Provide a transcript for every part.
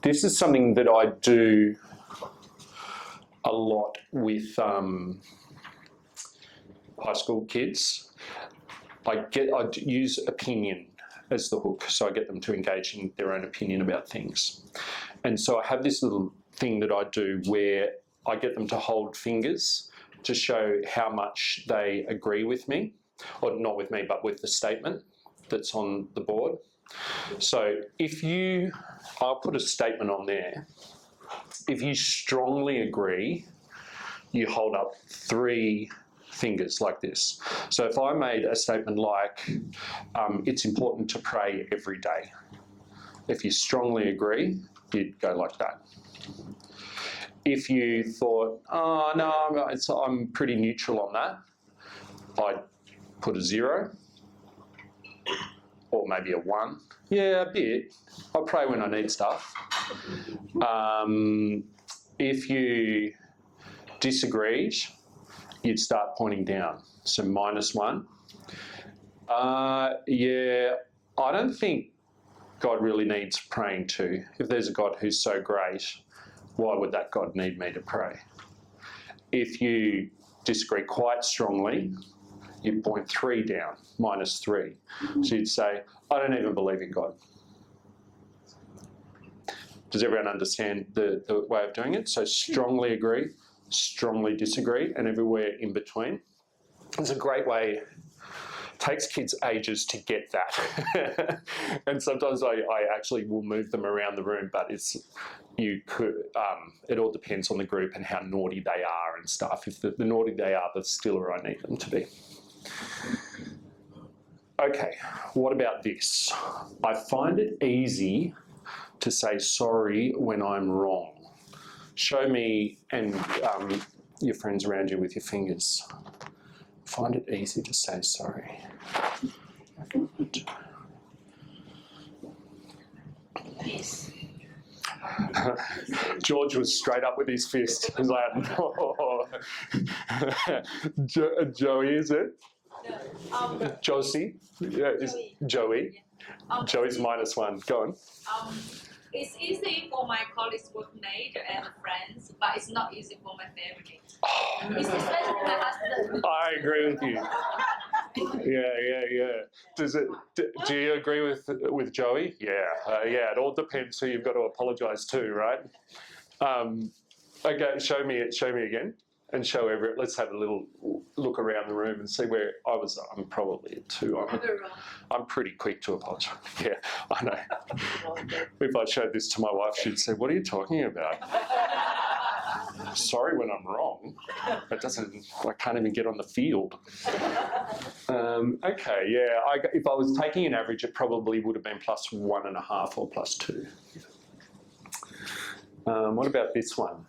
This is something that I do a lot with high school kids. I use opinion as the hook, so I get them to engage in their own opinion about things. And so I have this little thing that I do where I get them to hold fingers to show how much they agree with me, or not with me, but with the statement that's on the board. So I'll put a statement on there. If you strongly agree, you hold up 3 fingers like this. So if I made a statement like, it's important to pray every day, if you strongly agree, you'd go like that. If you thought, oh no, I'm pretty neutral on that, I'd put a 0 or maybe a 1. Yeah, a bit. I pray when I need stuff. If you disagreed, you'd start pointing down. So -1. Yeah, I don't think God really needs praying to. If there's a God who's so great, why would that God need me to pray? If you disagree quite strongly, you point 3 down, -3. So you'd say, I don't even believe in God. Does everyone understand the way of doing it? So strongly agree, strongly disagree, and everywhere in between. It's a great way. It takes kids ages to get that. And sometimes I actually will move them around the room, but it all depends on the group and how naughty they are and stuff. If the naughty they are, the stiller I need them to be. Okay, what about this? I find it easy to say sorry when I'm wrong. Show me and your friends around you with your fingers. Find it easy to say sorry. Yes. George was straight up with his fist. He's like, oh. Joey, is it? No. Josie? Yeah, Joey. Yeah. Joey's -1. Go on. It's easy for my college workmate and friends, but it's not easy for my family. It's especially my husband. I agree with you. Yeah. Do you agree with Joey? Yeah. Yeah. It all depends who you've got to apologise to, right? Okay. Show me again, and show let's have a little look around the room and see where I was. I'm probably at 2. I'm pretty quick to apologise. Yeah, I know. If I showed this to my wife, she'd say, "What are you talking about?" Sorry when I'm wrong. I can't even get on the field. Okay, yeah. If I was taking an average, it probably would have been +1.5 or +2. What about this one?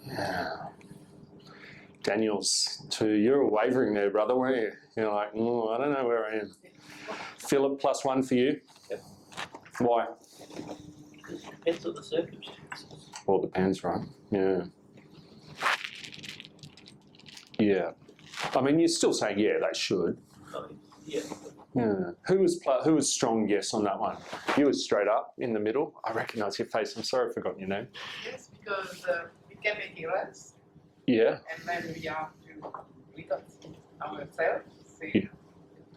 Yeah. Daniel's 2. You were wavering there, brother, weren't you? You're like, I don't know where I am. Philip, +1 for you? Yep. Why? Depends on the circumstances. Well, it depends, right? Yeah. Yeah. I mean, you're still saying, yeah, they should. Yeah. Yeah. Who was strong yes on that one? You were straight up in the middle. I recognise your face. I'm sorry I've forgotten your name. Yes, because we can make errors. Yeah. And then we have to reconcile ourselves. Yeah.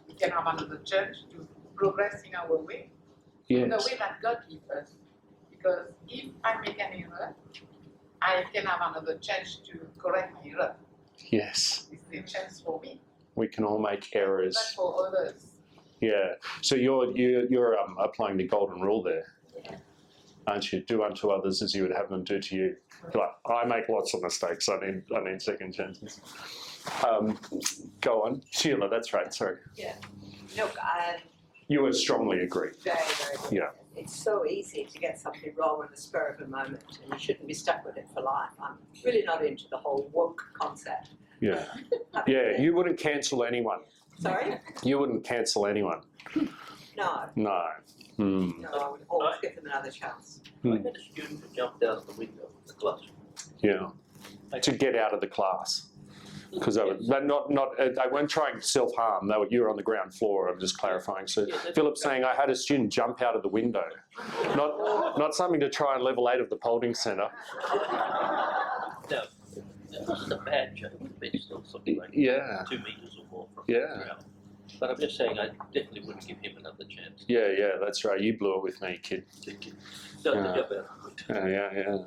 We can have another chance to progress in our way. Yes. In the way that God gives us. Because if I make an error, I can have another chance to correct my error. Yes. It's a chance for me. We can all make errors. But for others. Yeah. So you're applying the golden rule there, aren't you? Do unto others as you would have them do to you. Like, I make lots of mistakes. I need second chances. Go on, Sheila. That's right. Sorry. Yeah. Look, You would strongly agree. very, very. Yeah. It's so easy to get something wrong in the spur of a moment, and you shouldn't be stuck with it for life. I'm really not into the whole woke concept. Yeah. Yeah. You wouldn't cancel anyone. Sorry? You wouldn't cancel anyone. No. No. Hmm. No, I would always give them another chance. I had a student who jumped out of the window of the classroom. Yeah. To get out of the class. Because they weren't trying self-harm. You were on the ground floor. I'm just clarifying. So Philip's saying I had a student jump out of the window, not something to try and level 8 of the Paulding Centre. No, it wasn't a bad jump. It would have been still something like 2 metres or more from the ground. But I'm just saying I definitely wouldn't give him another chance. Yeah, that's right. You blew it with me, kid. No, the jump out. Yeah.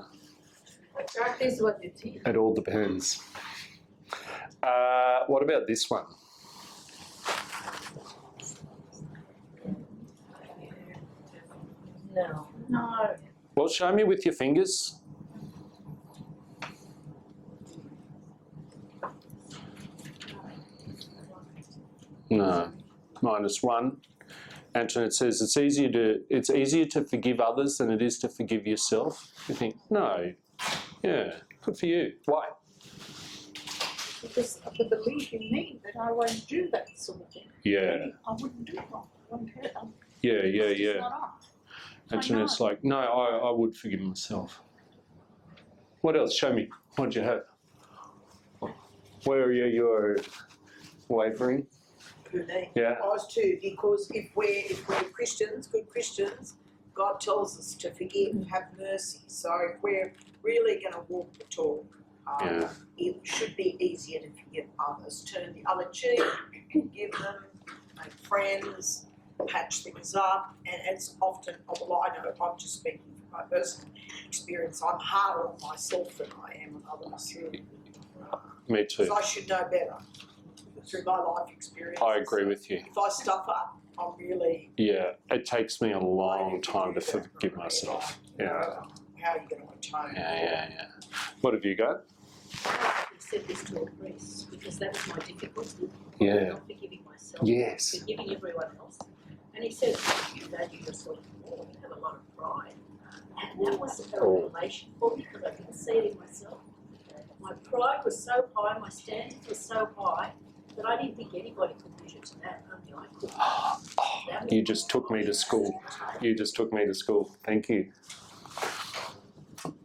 Practice what you teach. It all depends. What about this one? No. Well, show me with your fingers. No. -1. Antoinette says it's easier to forgive others than it is to forgive yourself. You think, no. Yeah, good for you. Why? Because of the belief in me that I won't do that sort of thing. Yeah. I wouldn't do it wrong. I wouldn't hurt them. Yeah. It's not on. Antoinette's like, no, I would forgive myself. What else? Show me. What'd you have? Where are you're wavering? Yeah. I was too, because if we're Christians, good Christians, God tells us to forgive and have mercy. So if we're really going to walk the talk, it should be easier to forgive others. Turn the other cheek, forgive them, make friends, patch things up, and it's often, well, I know, I'm just speaking from my personal experience, I'm harder on myself than I am on others. Me too. So I should know better through my life experience. I agree with you. If I stuff up, I'm really... Yeah, it takes me a long time to forgive myself. Yeah. How are you going to atone? Yeah. What have you got? I said this to a priest because that was my difficulty. Yeah. Not forgiving myself. Yes. Forgiving everyone else. And he said, you value yourself more. You have a lot of pride. And that was a revelation for me because I didn't see it in myself. My pride was so high, my standards were so high that I didn't think anybody could measure to that. Only I could. You just took me to school. You just took me to school. Thank you.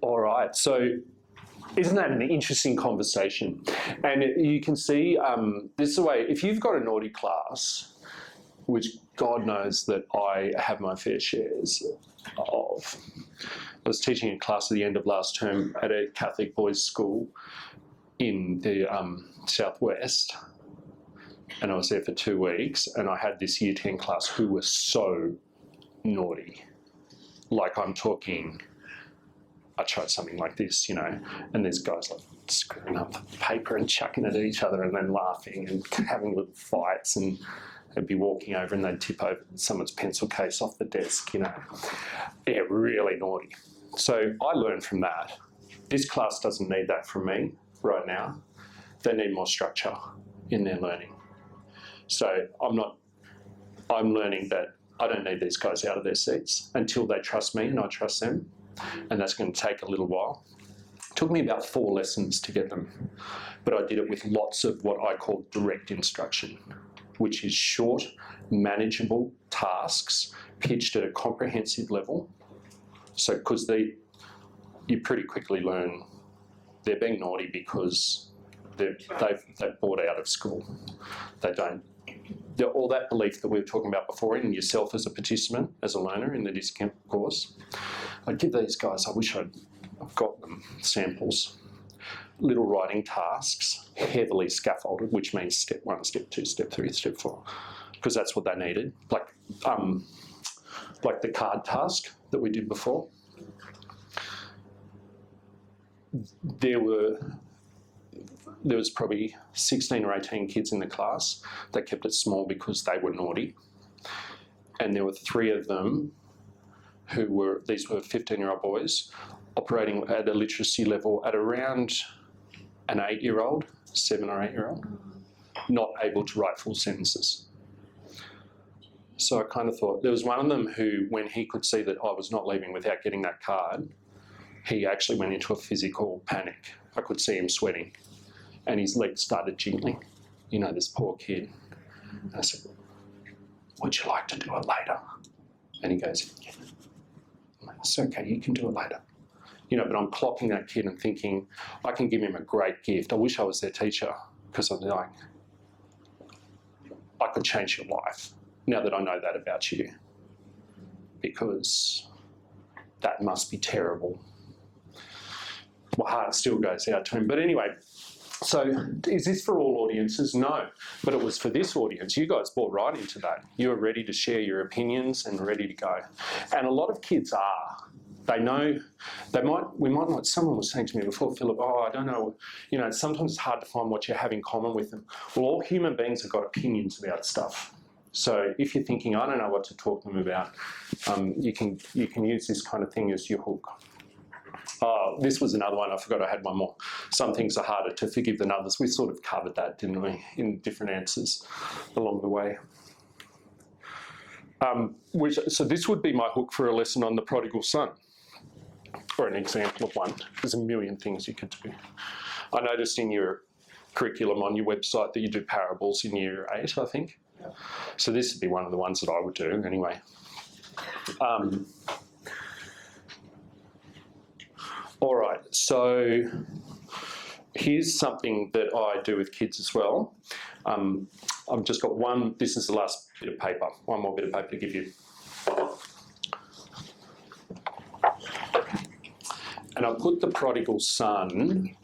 All right. So isn't that an interesting conversation? And you can see this is the way, if you've got a naughty class, which God knows that I have my fair shares of. I was teaching a class at the end of last term at a Catholic boys' school in the southwest, and I was there for 2 weeks, and I had this Year 10 class who were so naughty. Like I'm talking, I tried something like this, and there's guys like screwing up paper and chucking it at each other and then laughing and having little fights, and they'd be walking over and they'd tip over someone's pencil case off the desk, Yeah, really naughty. So I learned from that. This class doesn't need that from me right now. They need more structure in their learning. So I'm learning that I don't need these guys out of their seats until they trust me and I trust them. And that's going to take a little while. It took me about 4 lessons to get them, but I did it with lots of what I call direct instruction, which is short, manageable tasks pitched at a comprehensive level. So, because you pretty quickly learn they're being naughty because they've bought out of school. They don't. All that belief that we were talking about before in yourself as a participant, as a learner in the discount course. I'd give these guys, I wish I've got them, samples, little writing tasks, heavily scaffolded, which means step 1, step 2, step 3, step 4, because that's what they needed. Like the card task that we did before. There was probably 16 or 18 kids in the class. They kept it small because they were naughty. And there were 3 of them these were 15-year-old boys, operating at a literacy level at around an 8-year-old, 7 or 8-year-old, not able to write full sentences. So I kind of thought, there was one of them who, when he could see that I was not leaving without getting that card, he actually went into a physical panic. I could see him sweating. And his legs started jiggling. This poor kid. And I said, would you like to do it later? And he goes, yeah. I'm like, it's okay, you can do it later. But I'm clocking that kid and thinking, I can give him a great gift. I wish I was their teacher, because I'm like, I could change your life now that I know that about you, because that must be terrible. My heart still goes out to him. But anyway, so is this for all audiences? No, but it was for this audience. You guys bought right into that. You were ready to share your opinions and ready to go. And a lot of kids are. They know, we might not, someone was saying to me before, Philip, I don't know, sometimes it's hard to find what you have in common with them. Well, all human beings have got opinions about stuff. So if you're thinking, I don't know what to talk to them about, you can use this kind of thing as your hook. This was another one. I forgot I had one more. Some things are harder to forgive than others. We sort of covered that, didn't we, in different answers along the way. So this would be my hook for a lesson on the prodigal son, or an example of one. There's a million things you could do. I noticed in your curriculum on your website that you do parables in year 8, I think. Yeah. So this would be one of the ones that I would do anyway. All right, so here's something that I do with kids as well. I've just got one, this is the last bit of paper, one more bit of paper to give you. And I put the prodigal son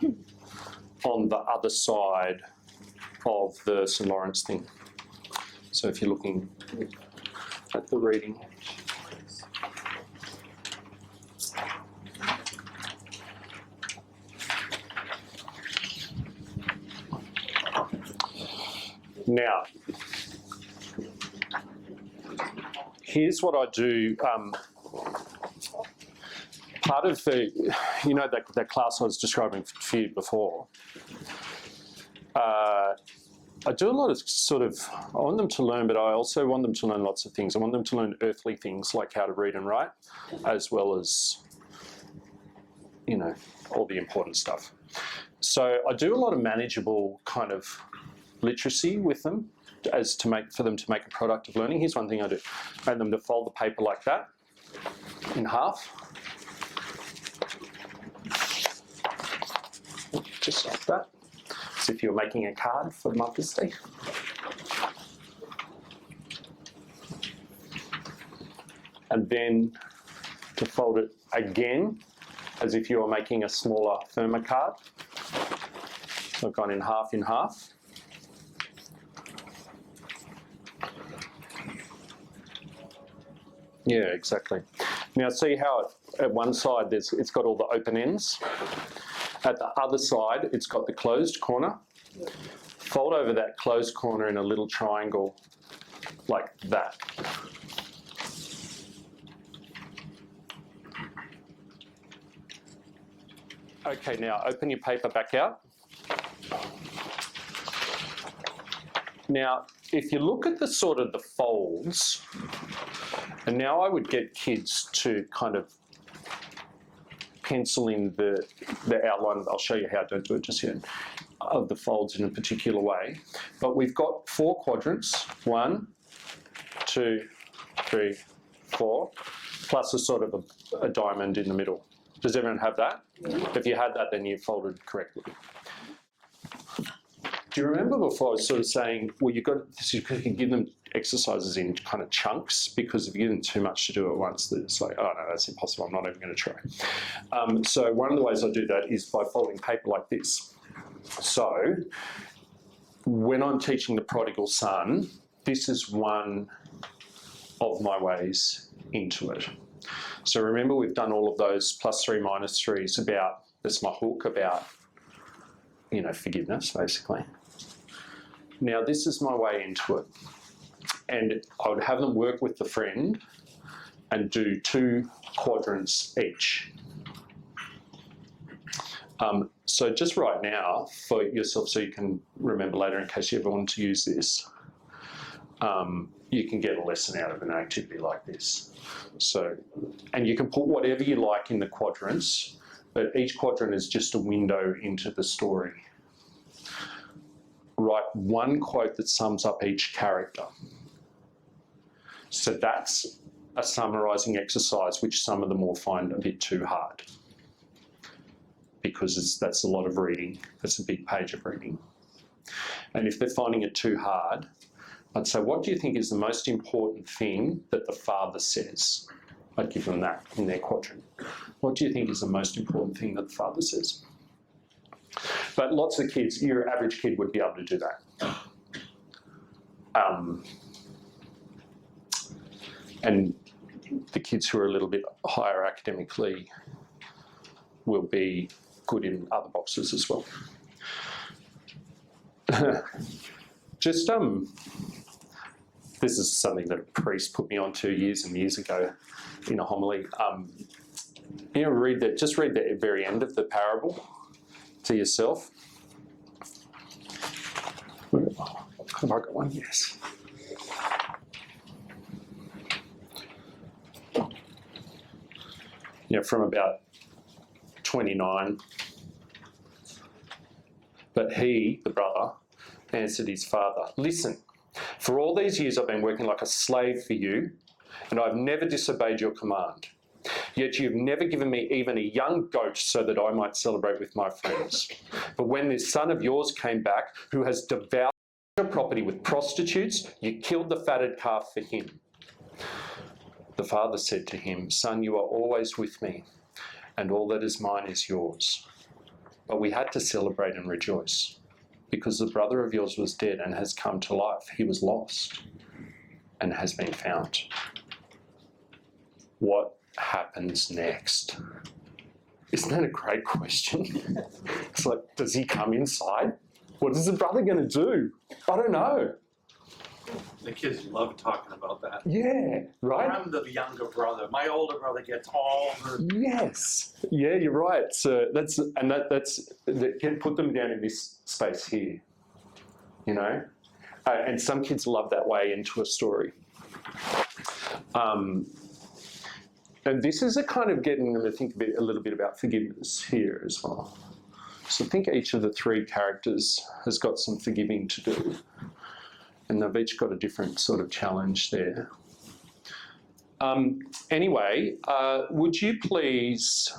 on the other side of the St. Lawrence thing. So if you're looking at the reading. Now, here's what I do. Part of the, that class I was describing for you before, I do a lot of I want them to learn, but I also want them to learn lots of things. I want them to learn earthly things like how to read and write, as well as, all the important stuff. So I do a lot of manageable kind of literacy with them for them to make a product of learning. Here's one thing I do. I get them to fold the paper like that in half. Just like that. As if you're making a card for Mother's Day. And then to fold it again, as if you were making a smaller, firmer card. So I've gone in half. Yeah, exactly. Now see how at one side it's got all the open ends. At the other side, it's got the closed corner. Fold over that closed corner in a little triangle like that. Okay, now open your paper back out. Now, if you look at the folds, and now I would get kids to kind of pencil in the outline. I'll show you how, don't do it just yet, of the folds in a particular way. But we've got 4 quadrants, 1, 2, 3, 4, plus a sort of a diamond in the middle. Does everyone have that? Yeah. If you had that, then you folded correctly. Do you remember before I was sort of saying, well, you can give them exercises in kind of chunks, because if you give them too much to do at once, it's like, oh no, that's impossible, I'm not even going to try. So one of the ways I do that is by folding paper like this. So when I'm teaching the prodigal son, this is one of my ways into it. So remember, we've done all of those +3, -3s about, that's my hook, about, forgiveness, basically. Now, this is my way into it. And I would have them work with the friend and do 2 quadrants each. So just right now, for yourself, so you can remember later in case you ever want to use this, you can get a lesson out of an activity like this. So, and you can put whatever you like in the quadrants, but each quadrant is just a window into the story. Write one quote that sums up each character. So that's a summarising exercise, which some of them will find a bit too hard, because that's a lot of reading. That's a big page of reading. And if they're finding it too hard, I'd say, what do you think is the most important thing that the father says? I'd give them that in their quadrant. What do you think is the most important thing that the father says? But lots of kids, your average kid would be able to do that. And the kids who are a little bit higher academically will be good in other boxes as well. Just this is something that a priest put me onto years and years ago in a homily. Just read the very end of the parable to yourself. Have I got one? Yes. From about 29. But he, the brother, answered his father, "Listen, for all these years I've been working like a slave for you, and I've never disobeyed your command. Yet you've never given me even a young goat so that I might celebrate with my friends. But when this son of yours came back, who has devoured your property with prostitutes, you killed the fatted calf for him." The father said to him, "Son, you are always with me, and all that is mine is yours." But we had to celebrate and rejoice, because the brother of yours was dead and has come to life. He was lost and has been found. What happens next? Isn't that a great question? It's like, does he come inside? What is the brother going to do? I don't know. The kids love talking about that. Yeah, right? I'm the younger brother. My older brother gets all the... Yes. Yeah, you're right. So that's put them down in this space here, you know? And some kids love that way into a story. And this is a kind of getting them to think a little bit about forgiveness here as well. So I think each of the three characters has got some forgiving to do. And they've each got a different sort of challenge there. Anyway, would you please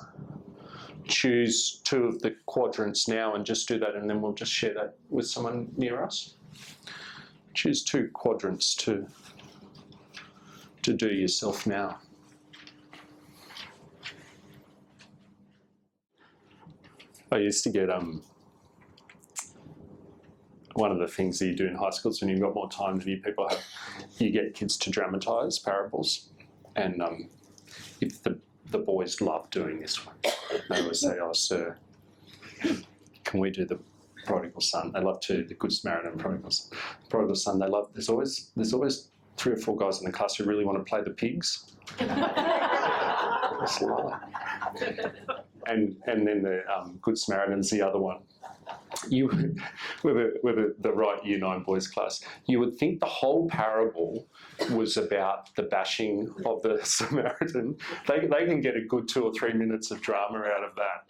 choose two of the quadrants now and just do that, and then we'll just share that with someone near us? Choose two quadrants to do yourself now. I used to get one of the things that you do in high school is when you've got more time than you people have, you get kids to dramatise parables. And if the boys love doing this one, they always say, "Oh, sir, can we do the prodigal son?" They love to, the Good Samaritan and prodigal son. They love. There's always 3 or 4 guys in the class who really want to play the pigs. That's a lie. And then the Good Samaritan's the other one. With the right Year 9 boys class, you would think the whole parable was about the bashing of the Samaritan. They can get a good 2 or 3 minutes of drama out of that.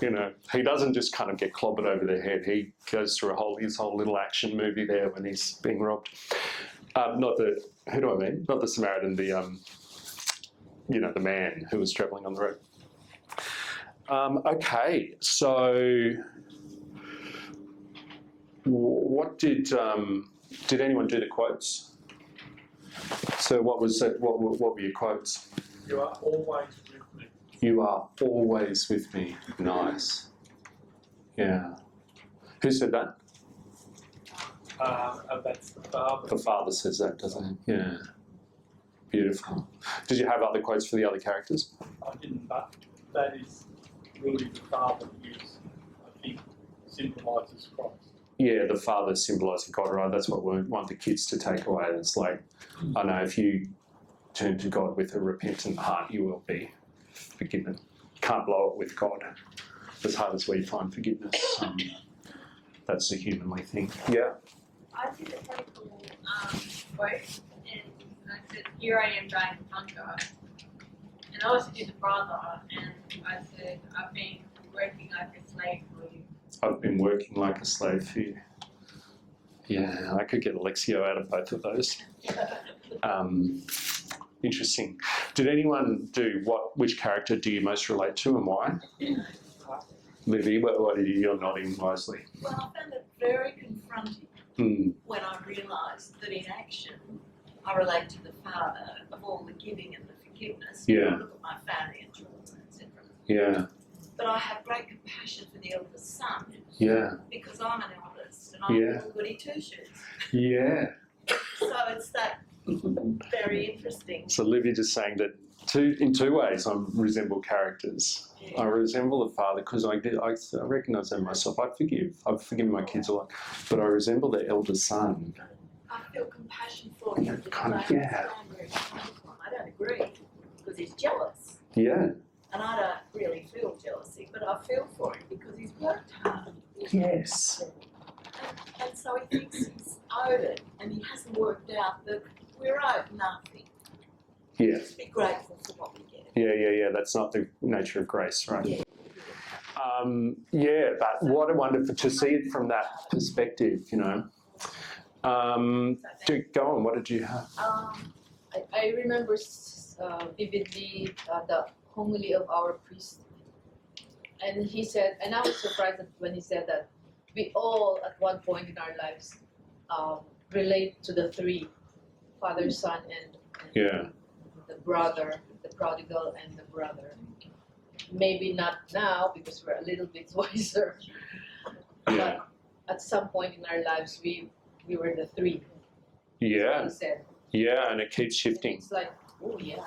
You know, he doesn't just kind of get clobbered over the head. He goes through his whole little action movie there when he's being robbed. Not the Samaritan, the man who was travelling on the road. Okay, so what did anyone do the quotes? So what was it? What were your quotes? You are always with me. You are always with me. Nice. Yeah. Who said that? That's the father. The father says that, doesn't he? Yeah. Beautiful. Did you have other quotes for the other characters? I didn't, but that is really the father who, I think, symbolises Christ. Yeah, the father symbolising God, right? That's what we want the kids to take away. It's like, I know if you turn to God with a repentant heart, you will be forgiven. Can't blow it with God. As hard as we find forgiveness, that's a humanly thing. Yeah. I did a pretty cool quote, and I said, "Here I am dying of hunger." And I also did the brother, and I said, "I've been working like a slave for you." I've been working like a slave for you. Yeah, I could get a Lexio out of both of those. Interesting. Did anyone do which character do you most relate to and why? Livy, what did you're nodding wisely? Well, I found it very confronting Mm. when I realised that in action I relate to the Father of all the giving and the forgiveness. Yeah. Look at my family and children, etc. Yeah, But I have great compassion for the eldest son yeah, because I'm an eldest and I'm Yeah. a little goody two-shoes. yeah. So it's that very interesting. So Livy just saying that in two ways I resemble characters. I resemble the father because I recognise that in myself. I've forgiven my kids a lot, but I resemble the elder son. I feel compassion for him because Kind I of, yeah. understand where he's coming from. I don't agree because he's jealous. Yeah, And I don't really feel jealousy, but I feel for him because he's worked hard. yes, And so he thinks he's owed it, and he hasn't worked out that we're owed nothing. yeah, Just be grateful for what we get. yeah. That's not the nature of grace, right? Yeah. Yeah, but what a wonderful to see it from that perspective, you know. Go on, what did you have? I remember vividly the homily of our priest. And he said, and I was surprised when he said that we all at one point in our lives relate to the three, Father, Son, and Yeah. the brother, the prodigal, and the brother. Maybe not now because we're a little bit wiser, Yeah, but at some point in our lives we were the three. yeah, He said. yeah, and it keeps And shifting. it's like, oh yeah.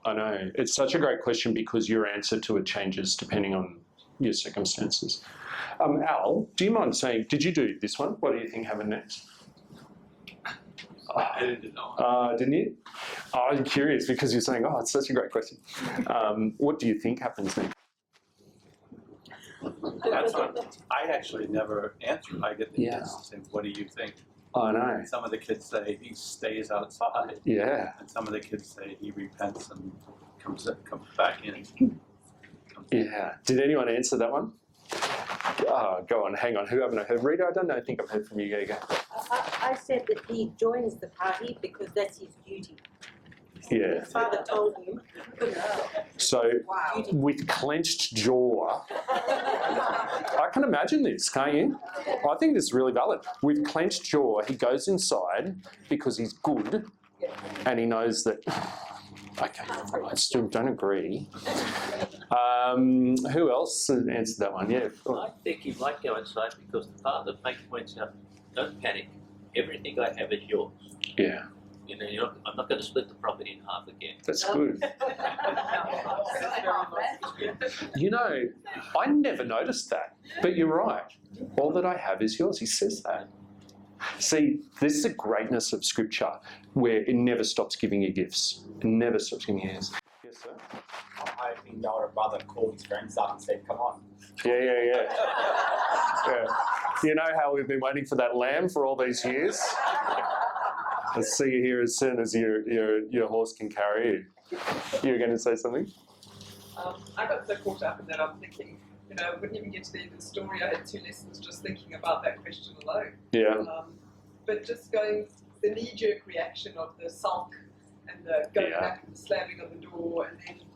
I know. It's such a great question because your answer to it changes depending on your circumstances. Al, do you mind saying, did you do this one? What do you think happened next? I didn't know. Didn't you? Oh, I'm curious because you're saying, it's such a great question. What do you think happens next? That's fine. I actually never answer. I get the Yeah. kids to say, "What do you think?" I know. And some of the kids say he stays outside, Yeah. and some of the kids say he repents and comes back in. Yeah. Did anyone answer that one? Go on, hang on. Who haven't I heard? Rita, I don't know. I think I've heard from you. Yeah, go. I said that he joins the party because that's his duty. Yeah. His father told him. So, Wow. with clenched jaw, I can imagine this, can't you? I think this is really valid. With clenched jaw, he goes inside because he's good and he knows that, okay, I still don't agree. Who else answered that one? Yeah. I think he might go inside because the father points out, don't panic, everything I have is yours. Yeah, You know, I'm not going to split the property in half again. that's good. You know, I never noticed that, but you're right. All that I have is yours. He says that. See, this is the greatness of Scripture, where it never stops giving you gifts. It never stops giving you gifts. Yes, sir? I think the older brother called his grandson and said, "Come on." Yeah. You know how we've been waiting for that lamb for all these years? I'll see you here as soon as your horse can carry you. You were going to say something? I got so caught up in that I'm thinking, I wouldn't even get to the end of the story. I had 2 lessons just thinking about that question alone. Yeah. But just going, the knee-jerk reaction of the sulk and the going back and the slamming on the door,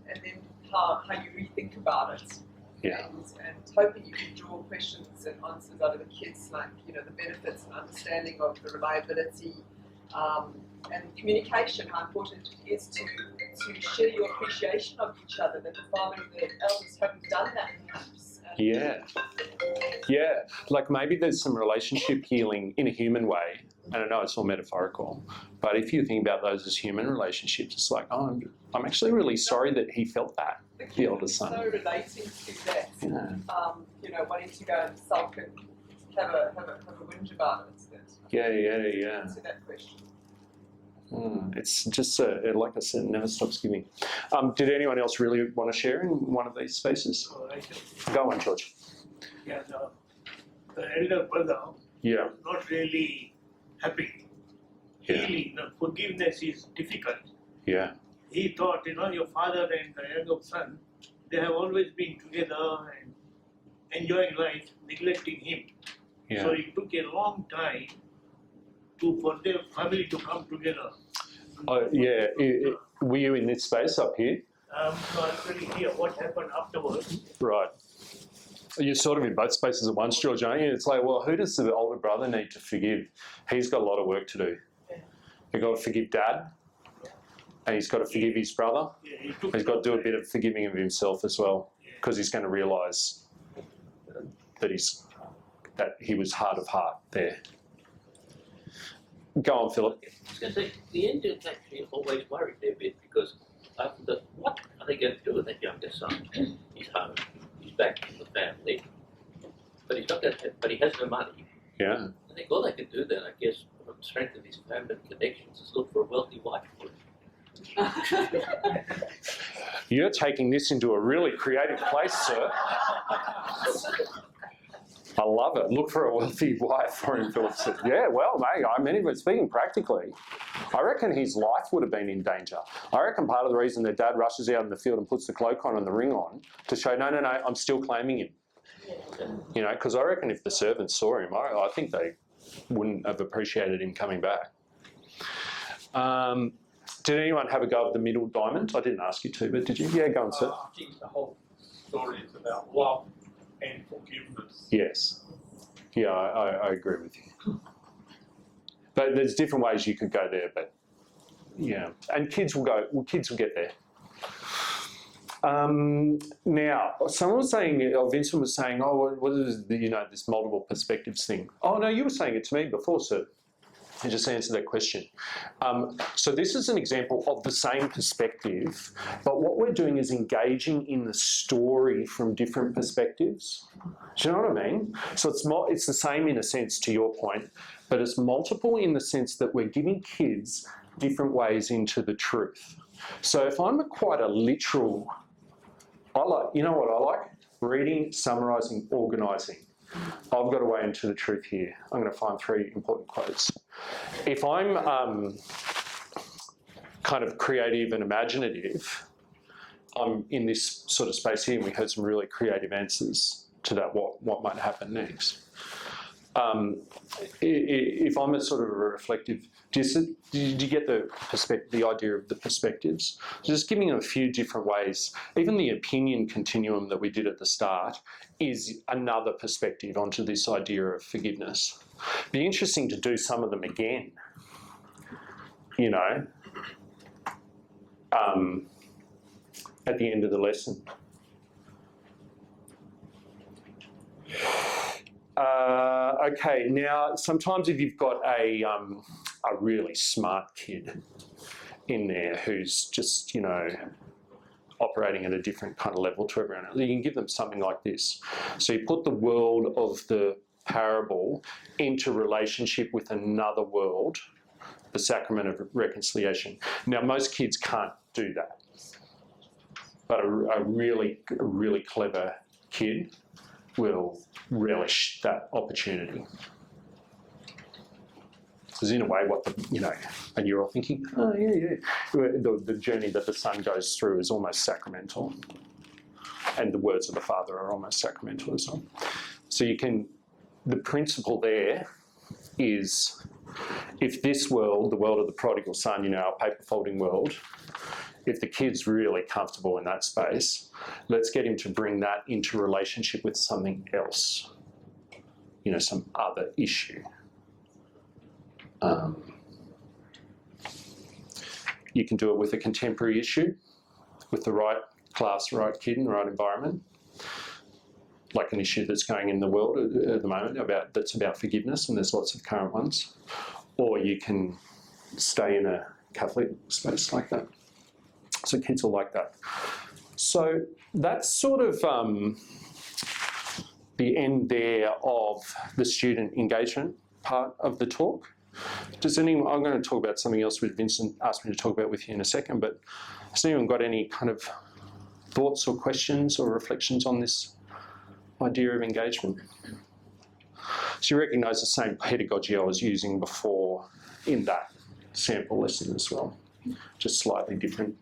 and then how you rethink about it. Yeah. And hoping you can draw questions and answers out of the kids, like, the benefits and understanding of the reliability, and communication, how important it is to share your appreciation of each other, that the father and the elders haven't done that perhaps. Yeah. Like maybe there's some relationship healing in a human way, and I know it's all metaphorical, but if you think about those as human relationships, it's like, I'm actually really sorry that he felt that, the eldest son. So relating to that, Yeah. wanting to go and sulk and have a whinge about it. Yeah. Answer that question. It's just, like I said, it never stops giving. Did anyone else really want to share in one of these spaces? Go on, George. Yeah, the elder brother Yeah. not really happy. Yeah. Healing, forgiveness is difficult. Yeah. He thought, your father and the younger son, they have always been together and enjoying life, neglecting him. Yeah. So it took a long time for their family to come together. Yeah. Were you in this space up here? Not really clear what happened afterwards. Right. You're sort of in both spaces at once, George, aren't you? It's like, well, who does the older brother need to forgive? He's got a lot of work to do. He's got to forgive Dad, and he's got to forgive his brother. He's got to do a bit of forgiving of himself as well, because he's going to realise that he was hard of heart there. Go on, Philip. I was going to say, the Indians actually always worried me a bit because I thought, what are they going to do with that younger son? He's home, he's back in the family, but he's not going to. But he has no money. Yeah. I think all they can do then, I guess, to strengthen his family connections, is look for a wealthy wife for him. You're taking this into a really creative place, sir. I love it. Look for a wealthy wife for him, Philip said. Yeah, well, mate, I mean, even speaking practically, I reckon his life would have been in danger. I reckon part of the reason that Dad rushes out in the field and puts the cloak on and the ring on to show, no, I'm still claiming him. You know, because I reckon if the servants saw him, I think they wouldn't have appreciated him coming back. Did anyone have a go at the middle diamond? I didn't ask you to, but did you? Yeah, go on, sir. I think the whole story is about love and forgiveness. Yes. Yeah, I agree with you. But there's different ways you could go there, but yeah. And kids will get there. Now, someone was saying, Vincent was saying, what is this multiple perspectives thing? Oh, no, you were saying it to me before, sir. I just answered that question. So this is an example of the same perspective, but what we're doing is engaging in the story from different perspectives. Do you know what I mean? So it's the same in a sense to your point, but it's multiple in the sense that we're giving kids different ways into the truth. So if I'm quite a literal, you know what I like? Reading, summarising, organising. I've got a way into the truth here. I'm going to find 3 important quotes. If I'm kind of creative and imaginative, I'm in this sort of space here, and we heard some really creative answers to that, what might happen next. If I'm a sort of a reflective, did you get the idea of the perspectives? Just giving them a few different ways. Even the opinion continuum that we did at the start is another perspective onto this idea of forgiveness. Be interesting to do some of them again, you know, at the end of the lesson. Okay, now sometimes if you've got a really smart kid in there who's just, you know, operating at a different kind of level to everyone else, you can give them something like this. So you put the world of the parable into relationship with another world, the sacrament of reconciliation. Now, most kids can't do that, but a really clever kid will relish that opportunity. Because in a way, and you're all thinking, oh, yeah. The journey that the son goes through is almost sacramental. And the words of the Father are almost sacramental as well. So the principle there is, if this world, the world of the prodigal son, our paper folding world, if the kid's really comfortable in that space, let's get him to bring that into relationship with something else, some other issue. You can do it with a contemporary issue, with the right class, right kid, and the right environment, like an issue that's going in the world at the moment that's about forgiveness, and there's lots of current ones. Or you can stay in a Catholic space like that. So kids will like that. So that's sort of the end there of the student engagement part of the talk. I'm going to talk about something else which Vincent asked me to talk about with you in a second, but has anyone got any kind of thoughts or questions or reflections on this idea of engagement? So you recognise the same pedagogy I was using before in that sample lesson as well, just slightly different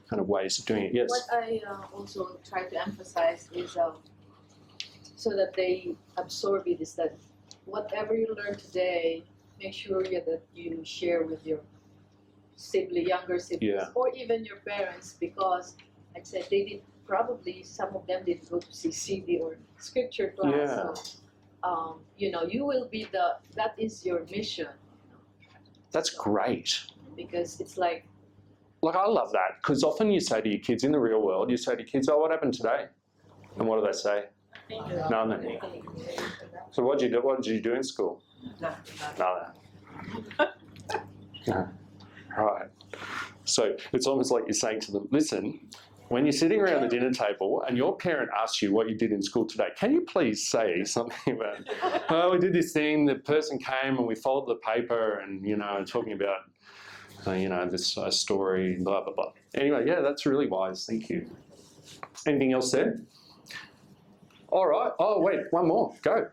kind of ways of doing it. Yes? What I also try to emphasize is so that they absorb it, is that whatever you learn today, make sure that you share with your younger siblings, or even your parents, because like I said, probably some of them didn't go to CCD or scripture class. Yeah. So, you know, you will be that is your mission. That's great. Because it's like, I love that, because often you say to your kids in the real world, you say to kids, oh, what happened today? And what do they say? Nothing. So what did you do? What did you do in school? Nothing. No. Right. So it's almost like you're saying to them, listen, when you're sitting around the dinner table and your parent asks you what you did in school today, can you please say something about, oh, we did this thing, the person came and we folded the paper and, you know, talking about, you know, this story, blah, blah, blah. Anyway, yeah, that's really wise. Thank you. Anything else there? All right. Oh, wait, one more. Go.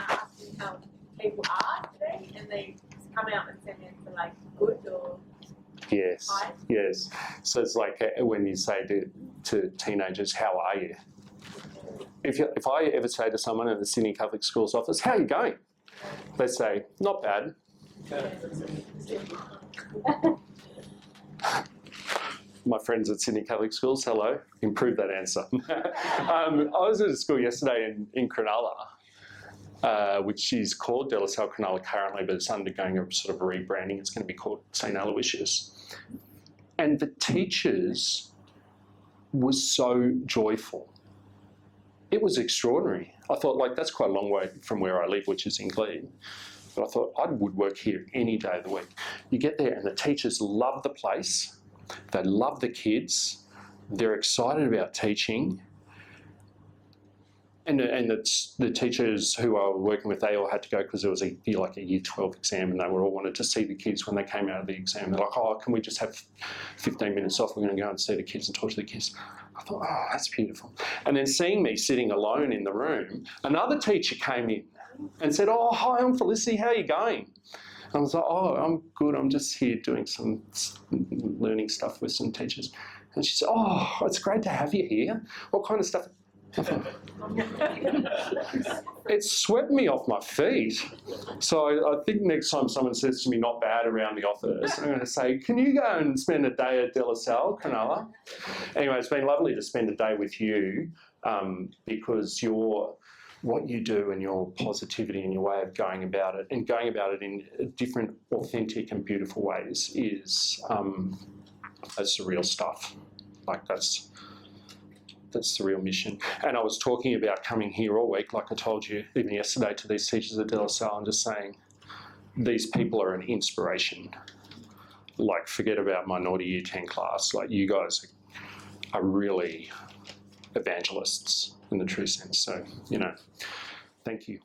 Asking how people are today, and they come out and send answer like good or Yes. hi. Yes. So it's like when you say to teenagers, how are you? If I ever say to someone in the Sydney Catholic Schools office, how are you going? They say, not bad. My friends at Sydney Catholic Schools, hello, improve that answer. I was at a school yesterday in Cronulla, which is called De La Salle Cronulla currently, but it's undergoing a sort of rebranding. It's going to be called St. Aloysius. And the teachers were so joyful. It was extraordinary. I thought, like, that's quite a long way from where I live, which is in Glebe. But I thought, I would work here any day of the week. You get there and the teachers love the place. They love the kids. They're excited about teaching. And the teachers who I was working with, they all had to go because there was a year 12 exam, and they were all wanted to see the kids when they came out of the exam. They're like, oh, can we just have 15 minutes off? We're going to go and see the kids and talk to the kids. I thought, oh, that's beautiful. And then seeing me sitting alone in the room, another teacher came in and said, oh, hi, I'm Felicity, how are you going? And I was like, oh, I'm good. I'm just here doing some learning stuff with some teachers. And she said, oh, it's great to have you here. What kind of stuff? It swept me off my feet. So I think next time someone says to me, not bad, around the office, I'm going to say, can you go and spend a day at De La Salle, Cronulla? Anyway, it's been lovely to spend a day with you because what you do and your positivity and your way of going about it, and going about it in different, authentic and beautiful ways is that's the real stuff. Like that's the real mission. And I was talking about coming here all week, like I told you even yesterday, to these teachers at De La Salle, and just saying, these people are an inspiration. Like, forget about my naughty Year 10 class. Like, you guys are really evangelists in the true sense. So, you know, thank you.